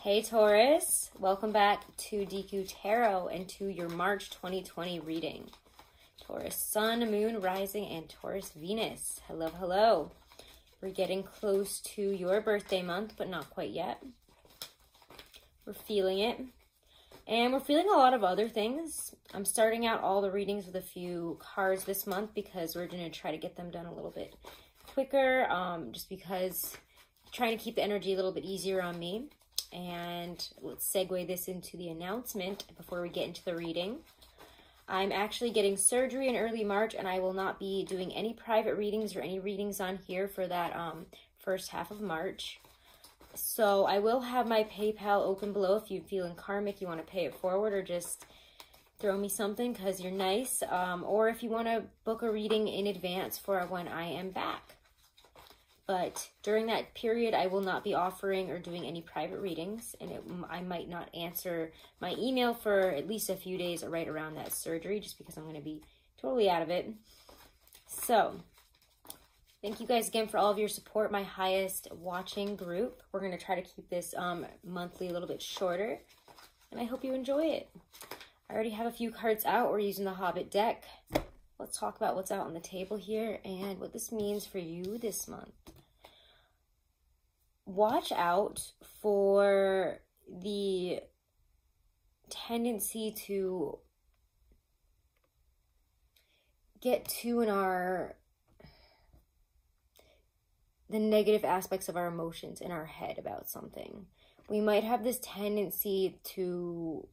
Hey Taurus, welcome back to DQ Tarot and to your March 2020 reading. Taurus Sun, Moon, Rising, and Taurus Venus. Hello, hello. We're getting close to your birthday month, but not quite yet. We're feeling it. And we're feeling a lot of other things. I'm starting out all the readings with a few cards this month because we're going to try to get them done a little bit quicker, just because I'm trying to keep the energy a little bit easier on me. And let's segue this into the announcement before we get into the reading. I'm actually getting surgery in early March, and I will not be doing any private readings or any readings on here for that first half of March. So I will have my PayPal open below if you're feeling karmic, you want to pay it forward, or just throw me something because you're nice. Or if you want to book a reading in advance for when I am back. But during that period, I will not be offering or doing any private readings, and I might not answer my email for at least a few days right around that surgery, just because I'm going to be totally out of it. So, thank you guys again for all of your support, my highest watching group. We're going to try to keep this monthly a little bit shorter, and I hope you enjoy it. I already have a few cards out. We're using the Hobbit deck. Let's talk about what's out on the table here and what this means for you this month. Watch out for the tendency to get too in the negative aspects of our emotions in our head about something. We might have this tendency to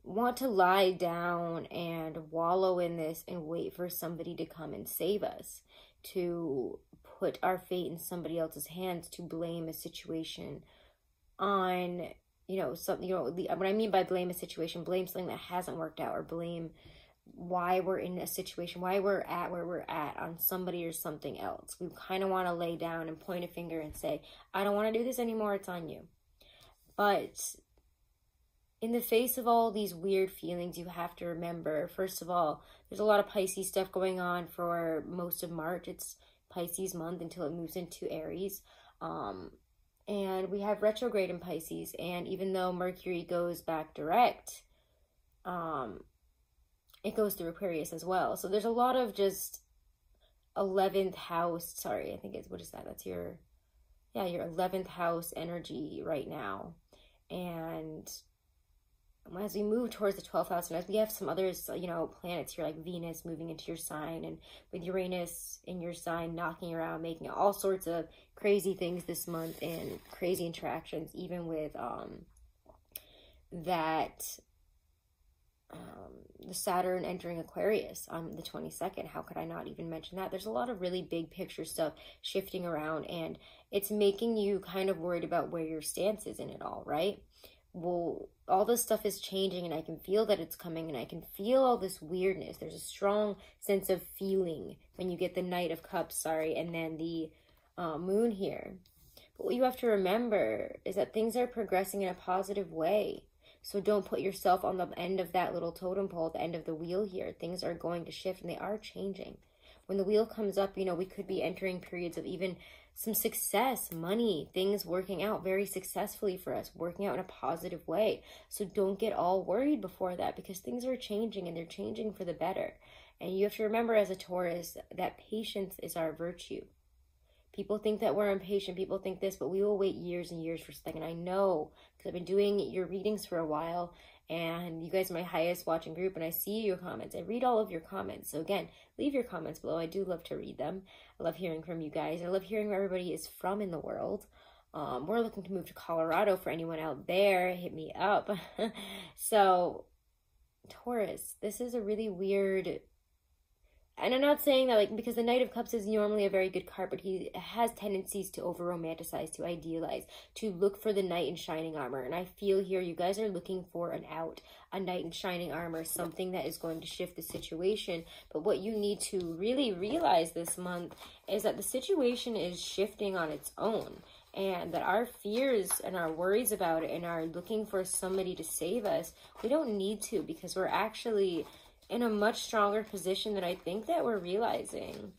want to lie down and wallow in this and wait for somebody to come and save us, to put our fate in somebody else's hands, to blame a situation on, something, what I mean by blame a situation, blame something that hasn't worked out, or blame why we're in a situation, why we're at where we're at on somebody or something else. We kind of want to lay down and point a finger and say, I don't want to do this anymore, it's on you. But in the face of all these weird feelings, you have to remember, first of all, there's a lot of Pisces stuff going on for most of March. It's Pisces month until it moves into Aries. And we have retrograde in Pisces. And even though Mercury goes back direct, it goes through Aquarius as well. So there's a lot of just 11th house. Sorry, I think it's, what is that? That's your 11th house energy right now. And as we move towards the 12th house, and as we have some others, planets here like Venus moving into your sign, and with Uranus in your sign knocking around, making all sorts of crazy things this month and crazy interactions, even with the Saturn entering Aquarius on the 22nd. How could I not even mention that? There's a lot of really big picture stuff shifting around, and it's making you kind of worried about where your stance is in it all, right? Well, all this stuff is changing, and I can feel that it's coming, and I can feel all this weirdness. There's a strong sense of feeling when you get the Knight of Cups, and then the Moon here. But what you have to remember is that things are progressing in a positive way. So don't put yourself on the end of that little totem pole, the end of the wheel here. Things are going to shift, and they are changing. When the wheel comes up, we could be entering periods of even some success, money, things working out very successfully for us, working out in a positive way. So don't get all worried before that, because things are changing, and they're changing for the better. And you have to remember as a Taurus that patience is our virtue. People think that we're impatient, people think this, but we will wait years and years for something. And I know, because I've been doing your readings for a while, and you guys are my highest watching group, and I see your comments. I read all of your comments. So again, leave your comments below. I do love to read them. I love hearing from you guys. I love hearing where everybody is from in the world. We're looking to move to Colorado. For anyone out there, hit me up. So, Taurus, this is a really weird... And I'm not saying that, because the Knight of Cups is normally a very good card, but he has tendencies to over-romanticize, to idealize, to look for the knight in shining armor. And I feel here you guys are looking for an out, a knight in shining armor, something that is going to shift the situation. But what you need to really realize this month is that the situation is shifting on its own. And that our fears and our worries about it and our looking for somebody to save us, we don't need to, because we're actually in a much stronger position than I think that we're realizing.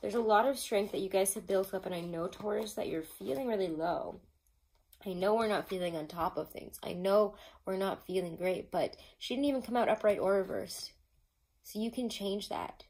There's a lot of strength that you guys have built up, and I know, Taurus, that you're feeling really low. I know we're not feeling on top of things. I know we're not feeling great, but she didn't even come out upright or reversed. So you can change that.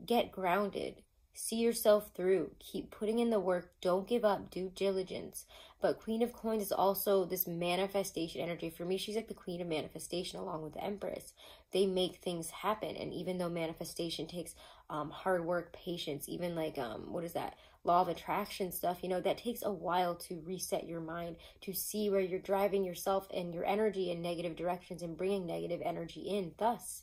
Get grounded. See yourself through. Keep putting in the work. Don't give up. Due diligence. But Queen of Coins is also this manifestation energy. For me, she's like the Queen of Manifestation along with the Empress. They make things happen. And even though manifestation takes hard work, patience, even like, what is that? Law of attraction stuff, you know, that takes a while to reset your mind, to see where you're driving yourself and your energy in negative directions and bringing negative energy in. Thus,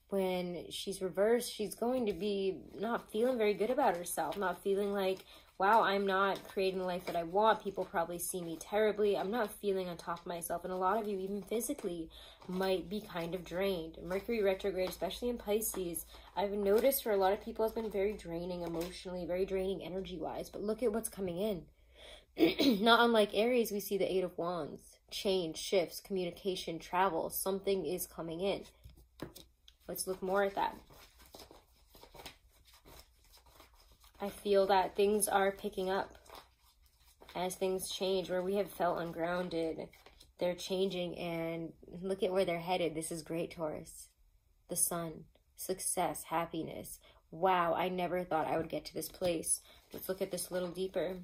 when she's reversed, she's going to be not feeling very good about herself, not feeling like, wow, I'm not creating the life that I want. People probably see me terribly. I'm not feeling on top of myself. And a lot of you, even physically, might be kind of drained. Mercury retrograde, especially in Pisces, I've noticed for a lot of people has been very draining emotionally, very draining energy-wise. But look at what's coming in. Not unlike Aries, we see the Eight of Wands. Change, shifts, communication, travel. Something is coming in. Let's look more at that. I feel that things are picking up as things change. Where we have felt ungrounded, they're changing, and look at where they're headed. This is great, Taurus. The Sun, success, happiness. Wow, I never thought I would get to this place. Let's look at this a little deeper.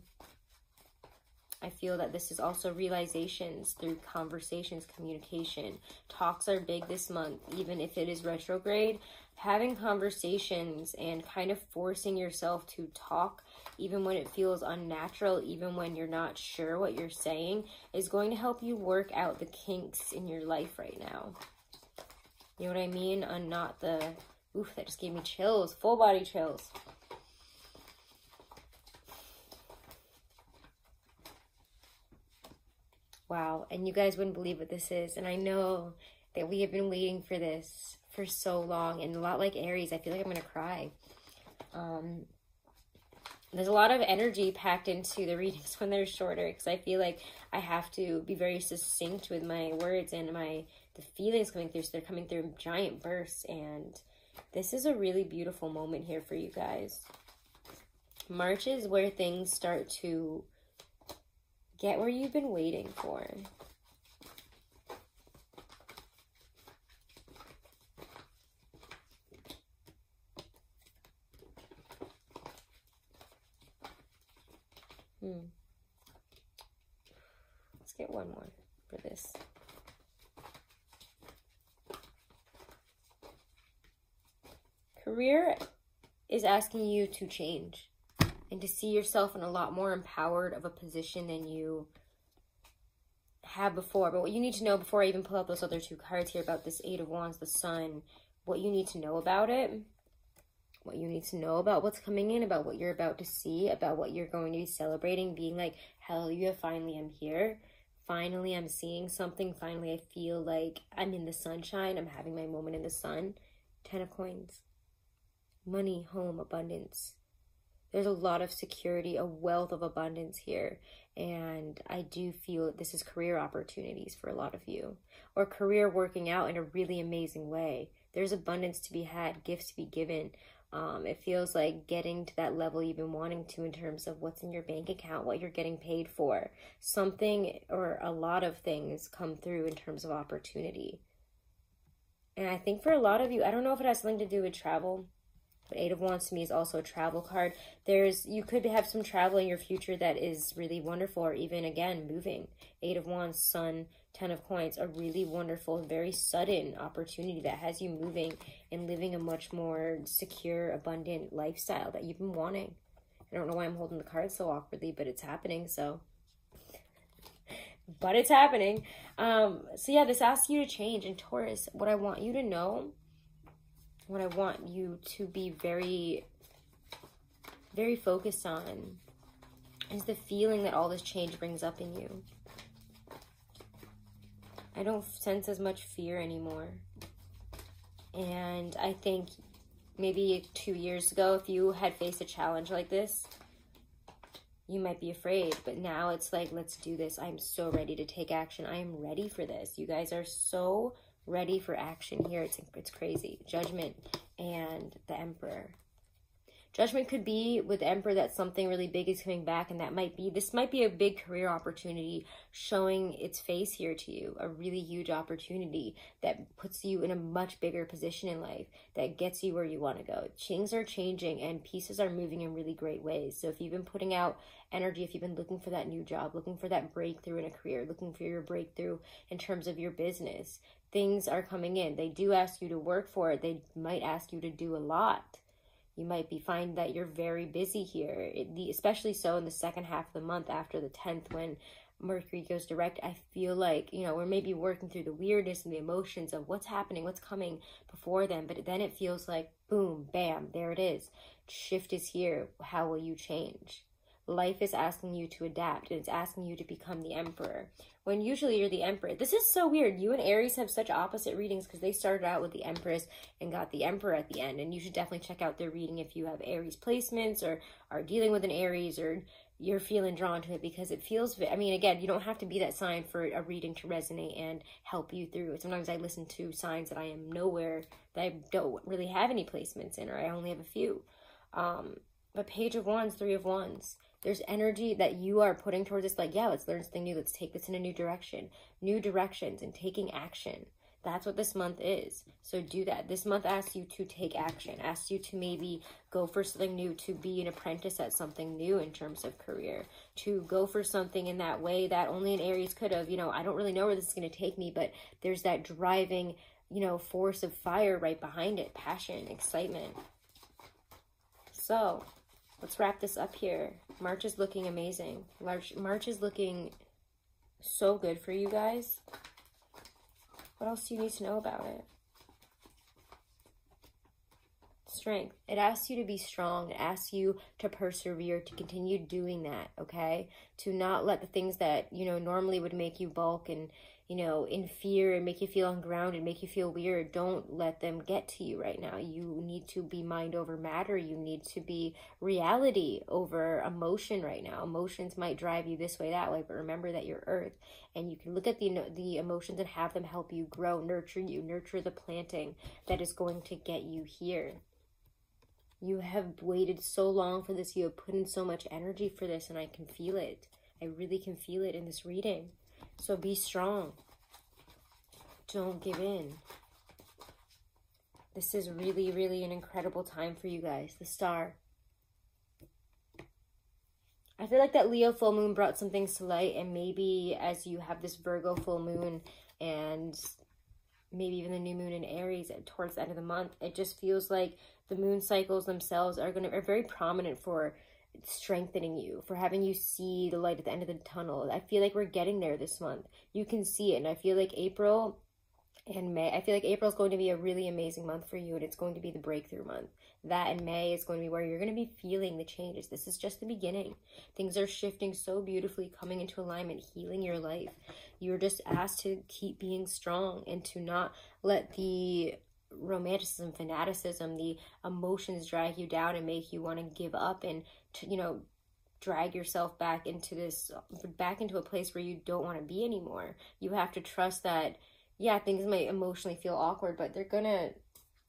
I feel that this is also realizations through conversations, communication. Talks are big this month, even if it is retrograde. Having conversations and kind of forcing yourself to talk, even when it feels unnatural, even when you're not sure what you're saying, is going to help you work out the kinks in your life right now. You know what I mean? And not the, oof, that just gave me chills, full body chills. Wow, and you guys wouldn't believe what this is. And I know that we have been waiting for this for so long. And a lot like Aries, I feel like I'm going to cry. There's a lot of energy packed into the readings when they're shorter, because I feel like I have to be very succinct with my words and the feelings coming through. So they're coming through in giant bursts. And this is a really beautiful moment here for you guys. March is where things start to get where you've been waiting for. Let's get one more for this. Career is asking you to change and to see yourself in a lot more empowered of a position than you have before. But what you need to know before I even pull out those other two cards here about this Eight of Wands, the Sun, what you need to know about it, what you need to know about what's coming in, about what you're about to see, about what you're going to be celebrating, being like, hallelujah, finally I'm here. Finally, I'm seeing something. Finally, I feel like I'm in the sunshine. I'm having my moment in the sun. 10 of Coins. Money, home, abundance. There's a lot of security, a wealth of abundance here. And I do feel this is career opportunities for a lot of you. Or career working out in a really amazing way. There's abundance to be had, gifts to be given. It feels like getting to that level you've been wanting to in terms of what's in your bank account, what you're getting paid for. Something or a lot of things come through in terms of opportunity. And I think for a lot of you, I don't know if it has something to do with travel, but Eight of Wands to me is also a travel card. You could have some travel in your future that is really wonderful, or even, again, moving. Eight of Wands, Sun, 10 of Coins, a really wonderful, very sudden opportunity that has you moving and living a much more secure, abundant lifestyle that you've been wanting. I don't know why I'm holding the cards so awkwardly, but it's happening, so. But it's happening. So yeah, this asks you to change. And Taurus, what I want you to know, what I want you to be very, very focused on is the feeling that all this change brings up in you. I don't sense as much fear anymore. And I think maybe 2 years ago, if you had faced a challenge like this, you might be afraid. But now it's like, let's do this. I'm so ready to take action. I am ready for this. You guys are so ready for action here. It's crazy. Judgment and the Emperor. Judgment could be with Emperor that something really big is coming back, and this might be a big career opportunity showing its face here to you, a really huge opportunity that puts you in a much bigger position in life, that gets you where you want to go. Things are changing and pieces are moving in really great ways. So if you've been putting out energy, if you've been looking for that new job, looking for that breakthrough in a career, looking for your breakthrough in terms of your business, things are coming in. They do ask you to work for it. They might ask you to do a lot. You might find that you're very busy here, especially so in the second half of the month after the 10th when Mercury goes direct. I feel like, you know, we're maybe working through the weirdness and the emotions of what's happening, what's coming before then. But then it feels like, boom, bam, there it is. Shift is here. How will you change? Life is asking you to adapt, and it's asking you to become the Emperor, when usually you're the Emperor. This is so weird. You and Aries have such opposite readings because they started out with the Empress and got the Emperor at the end. And you should definitely check out their reading if you have Aries placements or are dealing with an Aries or you're feeling drawn to it, because it feels, I mean, again, you don't have to be that sign for a reading to resonate and help you through it. Sometimes I listen to signs that I am nowhere, that I don't really have any placements in, or I only have a few. But Page of Wands, Three of Wands. There's energy that you are putting towards this, like, yeah, let's learn something new. Let's take this in a new direction. New directions and taking action. That's what this month is. So do that. This month asks you to take action. Asks you to maybe go for something new, to be an apprentice at something new in terms of career. To go for something in that way that only an Aries could have. You know, I don't really know where this is going to take me, but there's that driving, you know, force of fire right behind it. Passion, excitement. So let's wrap this up here. March is looking amazing. March is looking so good for you guys. What else do you need to know about it? Strength. It asks you to be strong. It asks you to persevere, to continue doing that, okay? To not let the things that, you know, normally would make you bulk and, you know, in fear and make you feel ungrounded, make you feel weird. Don't let them get to you right now. You need to be mind over matter. You need to be reality over emotion right now. Emotions might drive you this way, that way, but remember that you're Earth, and you can look at the emotions and have them help you grow, nurture you, nurture the planting that is going to get you here. You have waited so long for this. You have put in so much energy for this, and I can feel it. I really can feel it in this reading. So be strong. Don't give in. This is really, really an incredible time for you guys. The Star. I feel like that Leo full moon brought some things to light, and maybe as you have this Virgo full moon and maybe even the new moon in Aries towards the end of the month, it just feels like the moon cycles themselves are very prominent for strengthening you, for having you see the light at the end of the tunnel. I feel like we're getting there this month. You can see it, and I feel like April and May, I feel like April is going to be a really amazing month for you, and it's going to be the breakthrough month. That and May is going to be where you're going to be feeling the changes. This is just the beginning. Things are shifting so beautifully, coming into alignment, healing your life. You're just asked to keep being strong and to not let the romanticism, fanaticism, the emotions drag you down and make you want to give up and to, you know, drag yourself back into a place where you don't want to be anymore. You have to trust that, yeah, things might emotionally feel awkward, but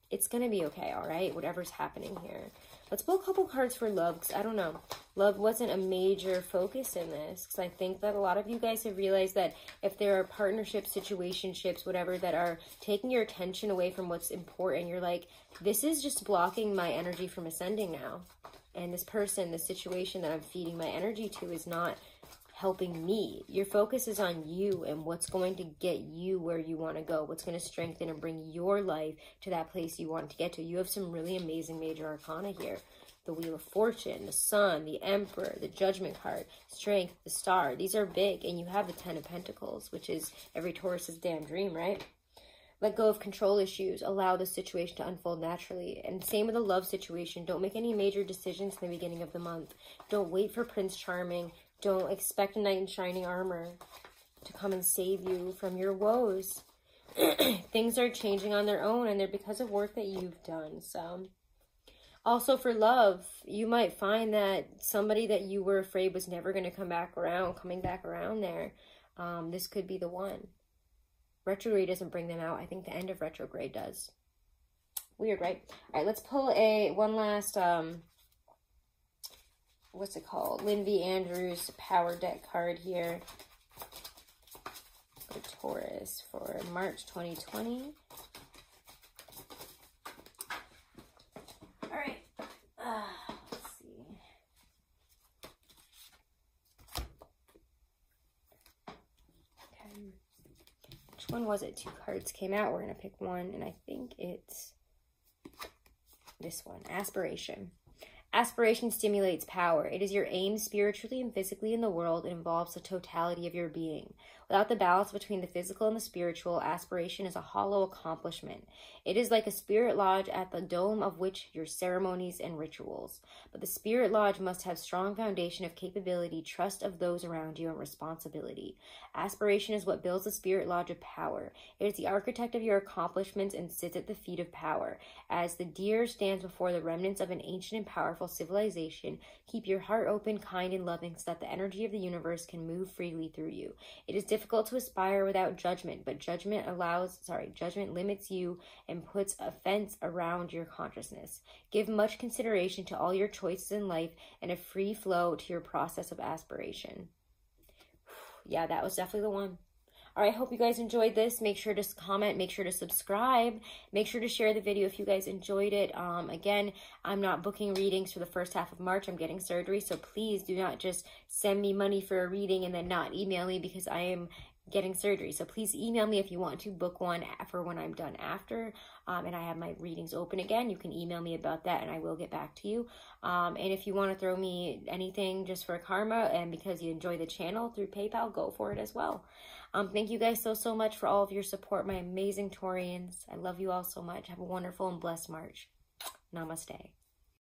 it's gonna be okay, all right? Whatever's happening here. Let's pull a couple cards for love, because I don't know. Love wasn't a major focus in this, because I think that a lot of you guys have realized that if there are partnerships, situationships, whatever, that are taking your attention away from what's important, you're like, this is just blocking my energy from ascending now. And this person, the situation that I'm feeding my energy to is not helping me. Your focus is on you and what's going to get you where you want to go, what's going to strengthen and bring your life to that place you want to get to. You have some really amazing major arcana here. The Wheel of Fortune, the Sun, the Emperor, the Judgment card, Strength, the Star. These are big, and you have the 10 of Pentacles, which is every Taurus's damn dream, right? Let go of control issues. Allow the situation to unfold naturally. And same with the love situation. Don't make any major decisions in the beginning of the month. Don't wait for Prince Charming. Don't expect a knight in shining armor to come and save you from your woes. Things are changing on their own, and they're because of work that you've done. So, also for love, you might find that somebody that you were afraid was never going to come back around, coming back around there. This could be the one. Retrograde doesn't bring them out. I think the end of retrograde does. Weird, right? All right, let's pull one last what's it called? Lindsay Andrews Power Deck card here for Taurus for March 2020. All right. Let's see. Okay. Which one was it? Two cards came out. We're going to pick one, and I think it's this one. Aspiration. Aspiration stimulates power. It is your aim spiritually and physically in the world. It involves the totality of your being. Without the balance between the physical and the spiritual, aspiration is a hollow accomplishment. It is like a spirit lodge at the dome of which your ceremonies and rituals. But the spirit lodge must have strong foundation of capability, trust of those around you, and responsibility. Aspiration is what builds the spirit lodge of power. It is the architect of your accomplishments and sits at the feet of power. As the deer stands before the remnants of an ancient and powerful civilization, keep your heart open, kind, and loving so that the energy of the universe can move freely through you. It is difficult to aspire without judgment, but judgment limits you and puts a fence around your consciousness. Give much consideration to all your choices in life and a free flow to your process of aspiration. Yeah, that was definitely the one. All right, I hope you guys enjoyed this. Make sure to comment, make sure to subscribe, make sure to share the video if you guys enjoyed it. Again, I'm not booking readings for the first half of March. I'm getting surgery, so please do not just send me money for a reading and then not email me because I am getting surgery. So please email me if you want to book one for when I'm done after. And I have my readings open again. You can email me about that and I will get back to you. And if you want to throw me anything just for karma and because you enjoy the channel through PayPal, go for it as well. Thank you guys so much for all of your support, my amazing Taurians. I love you all so much. Have a wonderful and blessed March. Namaste.